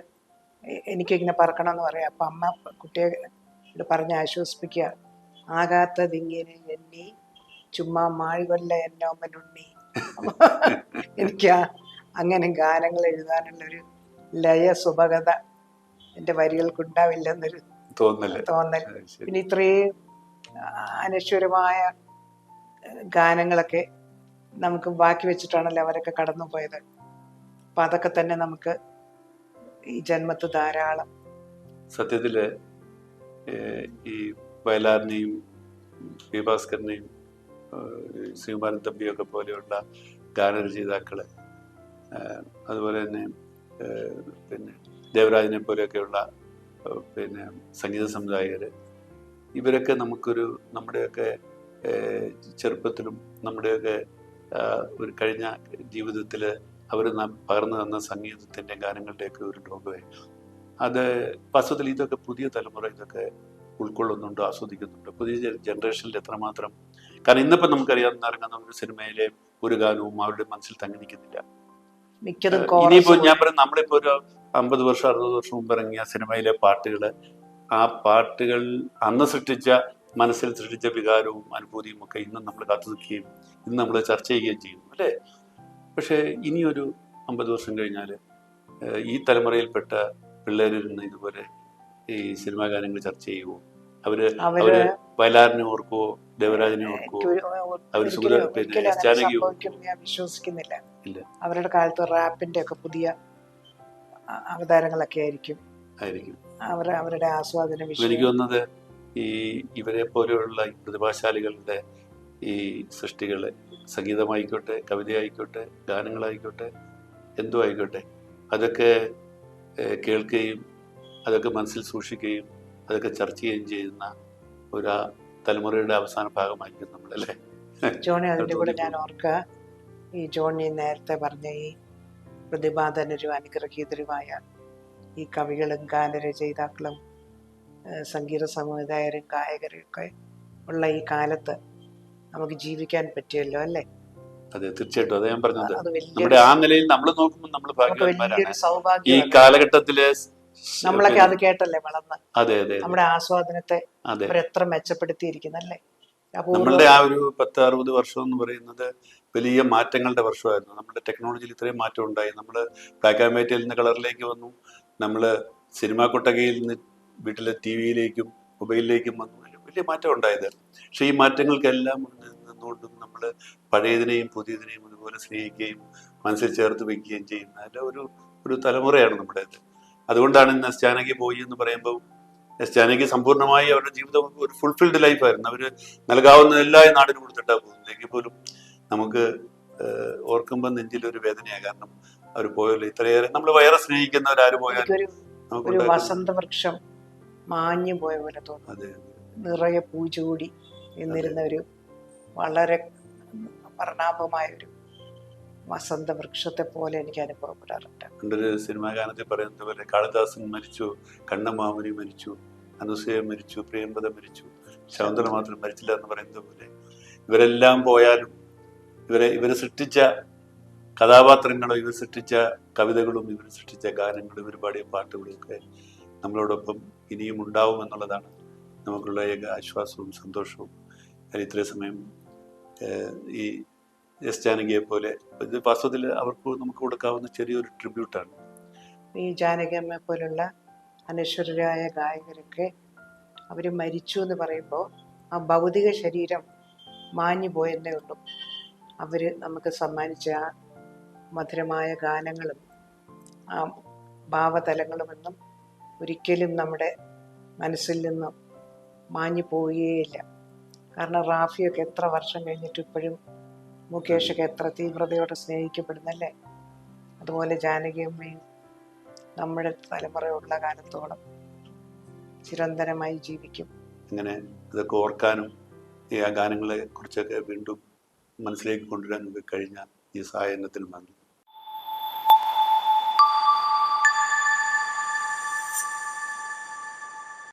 എനിക്കിങ്ങനെ പറക്കണം എന്ന് പറയാം. അപ്പം അമ്മ കുട്ടിയെ പറഞ്ഞ് ആശ്വസിപ്പിക്കുക, ആകാത്തതിങ്ങനെ എണ്ണി ചുമ്മാ മാഴുകല്ല എന്നോമലുണ്ണി. എനിക്ക് അങ്ങനെ ഗാനങ്ങൾ എഴുതാനുള്ളൊരു ലയ സുഭഗത എൻ്റെ വരികൾക്കുണ്ടാവില്ലെന്നൊരു തോന്നൽ. പിന്നെ ഇത്രയും അനശ്വരമായ ഗാനങ്ങളൊക്കെ നമുക്ക് ബാക്കി വെച്ചിട്ടാണല്ലോ അവരൊക്കെ കടന്നു പോയത്. അപ്പം അതൊക്കെ തന്നെ നമുക്ക് ഈ ജന്മത്ത് ധാരാളം. സത്യത്തില് ഈ വയലാറിനെയും P. ഭാസ്കരനെയും ശ്രീകുമാരൻ തമ്പിയൊക്കെ പോലെയുള്ള ഗാനരചയിതാക്കള്, അതുപോലെ തന്നെ പിന്നെ ദേവരാജനെ പോലെയൊക്കെയുള്ള പിന്നെ സംഗീത സംവിധായകര്, ഇവരൊക്കെ നമ്മുടെയൊക്കെ ചെറുപ്പത്തിലും നമ്മുടെയൊക്കെ ഒരു കഴിഞ്ഞ ജീവിതത്തിൽ അവർ പകർന്നു തന്ന സംഗീതത്തിൻ്റെ ഗാനങ്ങളുടെയൊക്കെ ഒരു ലോകമേ അത്. വാസ്തവത്തിൽ ഇതൊക്കെ പുതിയ തലമുറ ഇതൊക്കെ ഉൾക്കൊള്ളുന്നുണ്ടോ, ആസ്വദിക്കുന്നുണ്ടോ? പുതിയ ജനറേഷനിൽ എത്രമാത്രം? കാരണം ഇന്നിപ്പോൾ നമുക്കറിയാവുന്ന ഇറങ്ങുന്ന ഒരു സിനിമയിലെ ഒരു ഗാനവും അവരുടെ മനസ്സിൽ തങ്ങി നിൽക്കുന്നില്ല. ഇനിയിപ്പോൾ ഞാൻ പറയാം, നമ്മളിപ്പോൾ ഒരു 50 വർഷം 60 വർഷം മുമ്പ് ഇറങ്ങിയ സിനിമയിലെ പാട്ടുകൾ, ആ പാട്ടുകൾ അന്ന് മനസ്സിൽ സൃഷ്ടിച്ച വികാരവും അനുഭൂതിയും ഒക്കെ ഇന്നും നമ്മൾ കാത്തു നിൽക്കുകയും ഇന്ന് നമ്മൾ ചർച്ച ചെയ്യുകയും ചെയ്യുന്നു, അല്ലേ? പക്ഷേ ഇനിയൊരു 50 വർഷം കഴിഞ്ഞാൽ ഈ തലമുറയിൽപ്പെട്ട പിള്ളേരിരുന്ന് ഇതുപോലെ ഈ സിനിമാ ഗാനങ്ങൾ ചർച്ച ചെയ്യുമോ? അവര് വയലാറിനെ ഓർക്കുവോ, ദേവരാജനെ ഓർക്കുവോ? അവർ ഞാൻ വിശ്വസിക്കുന്നില്ല. അവരുടെ കാലത്ത് റാപ്പിന്റെ ഒക്കെ പുതിയ അവതാരങ്ങളൊക്കെ ആയിരിക്കും അവരുടെ ആസ്വാദന വിഷയം. എനിക്ക് തോന്നുന്നത് ഇവരെ പോലെയുള്ള പ്രതിഭാശാലികളുടെ ഈ സൃഷ്ടികള്, സംഗീതമായിക്കോട്ടെ, കവിതയായിക്കോട്ടെ, ഗാനങ്ങളായിക്കോട്ടെ, എന്തോ ആയിക്കോട്ടെ, അതൊക്കെ കേൾക്കുകയും അതൊക്കെ മനസ്സിൽ സൂക്ഷിക്കുകയും അതൊക്കെ ചർച്ച ചെയ്യുകയും ചെയ്യുന്ന ഒരു തലമുറയുടെ അവസാന ഭാഗമായിരിക്കും നമ്മളല്ലേ. ജോണി, അതിൻ്റെ കൂടെ ഞാൻ ഓർക്കുക, ഈ ജോണി നേരത്തെ പറഞ്ഞ ഈ പ്രതിഭാധനരും അനുഗ്രഹീതരുമായ ഈ കവികളും ഗാനരചയിതാക്കളും സംഗീത സംവിധായകരും ഗായകരും ഒക്കെ ഉള്ള ഈ കാലത്ത് നമുക്ക് ജീവിക്കാൻ പറ്റിയല്ലോ, അല്ലേ? അതെ, തീർച്ചയായിട്ടും. അതെ ഞാൻ പറഞ്ഞത്, നമ്മുടെ ആ നിലയിൽ നമ്മൾ നോക്കുമ്പോൾ നമ്മൾ വലിയൊരു സൗഭാഗ്യം. ഈ കാലഘട്ടത്തില് നമ്മളൊക്കെ അത് കേട്ടല്ലേ വളർന്ന്. അതെ അതെ, നമ്മുടെ ആസ്വാദനത്തെ അവരെത്ര മെച്ചപ്പെടുത്തിയിരിക്കുന്നല്ലേ. നമ്മളുടെ ആ ഒരു 10-60 വർഷം എന്ന് പറയുന്നത് വലിയ മാറ്റങ്ങളുടെ വർഷമായിരുന്നു. നമ്മുടെ ടെക്നോളജിയിൽ ഇത്രയും മാറ്റം ഉണ്ടായി. നമ്മൾ ബ്ലാക്ക് ആൻഡ് വൈറ്റിൽ നിന്ന് കളറിലേക്ക് വന്നു. നമ്മൾ സിനിമാ കൊട്ടകയിൽ നിന്ന് വീട്ടിലെ TV-യിലേക്കും മൊബൈലിലേക്കും വന്നു. വലിയ മാറ്റം ഉണ്ടായത്. പക്ഷെ ഈ മാറ്റങ്ങൾക്കെല്ലാം നിന്നുകൊണ്ടും നമ്മൾ പഴയതിനെയും പുതിയതിനെയും അതുപോലെ സ്നേഹിക്കുകയും മനസ്സിൽ ചേർത്ത് വയ്ക്കുകയും ചെയ്യുന്ന ഒരു തലമുറയാണ് നമ്മുടേത്. അതുകൊണ്ടാണ് ഇന്ന് എസ് ജാനകി പോയി എന്ന് പറയുമ്പോൾ, എസ് ജാനകി സമ്പൂർണ്ണമായി അവരുടെ ജീവിതം ഒരു ഫുൾഫിൽഡ് ലൈഫായിരുന്നു. അവർ നൽകാവുന്നതെല്ലാം ഈ നാടിന് കൊടുത്തിട്ടാണ് പോകുന്നത്. എങ്കിൽ പോലും നമുക്ക് ഓർക്കുമ്പോൾ നെഞ്ചിലൊരു വേദനയാണ്. കാരണം അവർ പോയല്ലോ. ഇത്രയേറെ നമ്മൾ വേറെ സ്നേഹിക്കുന്നവരാര് പോയാലും വസന്തവൃക്ഷം മാഞ്ഞു പോയ പോലെ തോന്നുന്നു. നിറയെ പൂച്ചൂടി എന്നിരുന്ന ഒരു വളരെ വർണ്ണാഭമായൊരു വസന്ത വൃക്ഷത്തെ പോലെ എനിക്ക് അനുഭവപ്പെടാറുണ്ട്. പണ്ടൊരു സിനിമാ ഗാനത്തിൽ പറയുന്നത് പോലെ കാളിദാസൻ മരിച്ചു, കണ്ണമാമുനി മരിച്ചു, അനുസൂയ മരിച്ചു, പ്രിയംവദ മരിച്ചു, ശകുന്തള മാത്രം മരിച്ചില്ല എന്ന് പറയുന്നത് പോലെ ഇവരെല്ലാം പോയാലും ഇവരെ സൃഷ്ടിച്ച കഥാപാത്രങ്ങളും ഇവർ സൃഷ്ടിച്ച കവിതകളും ഇവർ സൃഷ്ടിച്ച ഗാനങ്ങളും ഇവർ പാടിയ പാട്ടുകളും ഒക്കെ നമ്മളോടൊപ്പം ഇനിയും ഉണ്ടാവും എന്നുള്ളതാണ് നമുക്കുള്ള ഏക ആശ്വാസവും സന്തോഷവും. ഇത്രയും സമയം ഈ എസ് ജാനകിയെ പോലെ ഇത് വാസ്തവത്തിൽ അവർക്ക് നമുക്ക് കൊടുക്കാവുന്ന ചെറിയൊരു ട്രിബ്യൂട്ടാണ്. ഈ ജാനകിയമ്മയെ പോലുള്ള അനശ്വരരായ ഗായകരൊക്കെ അവർ മരിച്ചു എന്ന് പറയുമ്പോൾ ആ ഭൗതിക ശരീരം മാഞ്ഞു പോയെന്നേ ഉള്ളൂ. അവർ നമുക്ക് സമ്മാനിച്ച ആ മധുരമായ ഗാനങ്ങളും ആ ഭാവതലങ്ങളുമെന്നും ഒരിക്കലും നമ്മുടെ മനസ്സിൽ നിന്നും മാഞ്ഞു പോവുകയില്ല. കാരണം റാഫിയൊക്കെ എത്ര വർഷം കഴിഞ്ഞിട്ട് ഇപ്പോഴും മുകേഷൊക്കെ എത്ര തീവ്രതയോടെ സ്നേഹിക്കപ്പെടുന്നല്ലേ. അതുപോലെ ജാനകിയമ്മയും നമ്മുടെ തലമുറയുള്ള കാലത്തോളം ചിരന്തനമായി ജീവിക്കും. അങ്ങനെ ഇതൊക്കെ ഓർക്കാനും ഈ ആ ഗാനങ്ങളെ കുറിച്ചൊക്കെ വീണ്ടും മനസ്സിലേക്ക് കൊണ്ടുവരാൻ നമുക്ക് കഴിഞ്ഞ ഈ സായാഹ്നത്തിൽ നന്ദി.